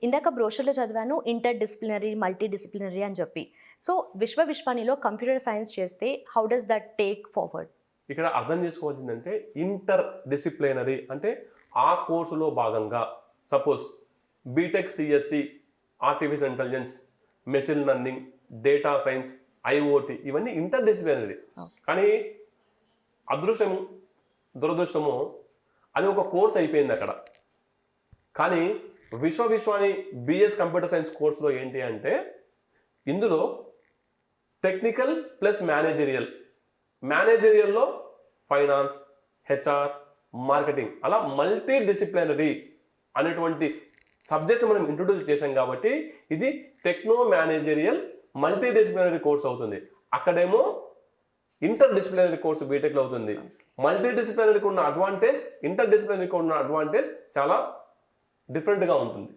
ఇందాక బ్రోషర్‌లో చదివాను inter disciplinary, multi disciplinary అని చెప్పి. సో, విశ్వవిష్వానిలో కంప్యూటర్ సైన్స్ చేస్తే how does that take forward? ఇక్కడ అర్థం చేసుకోవాల్సిందంటే ఇంటర్ డిసిప్లినరీ అంటే ఆ కోర్సులో భాగంగా suppose BTech CSC, artificial intelligence, machine learning, data science, IOT ఇవన్నీ ఇంటర్ డిసిప్లినరీ. ఓకే. కానీ అదృష్టము దురదృష్టము అది ఒక కోర్స్ అయిపోయింది అక్కడ. కానీ విశ్వాని బిఎస్ కంప్యూటర్ సైన్స్ కోర్సులో ఏంటి అంటే ఇందులో టెక్నికల్ ప్లస్ మేనేజరియల్లో ఫైనాన్స్, హెచ్ఆర్, మార్కెటింగ్ అలా మల్టీ డిసిప్లినరీ అనేటువంటి సబ్జెక్ట్స్ మనం ఇంట్రొడ్యూస్ చేశాం కాబట్టి ఇది techno managerial multidisciplinary course అవుతుంది. అక్కడేమో ఇంటర్ డిసిప్లినరీ కోర్సు బీటెక్లో అవుతుంది. మల్టీ డిసిప్లినరీకి ఉన్న అడ్వాంటేజ్ ఇంటర్ డిసిప్లినరీకి ఉన్న అడ్వాంటేజ్ చాలా డిఫరెంట్గా ఉంటుంది.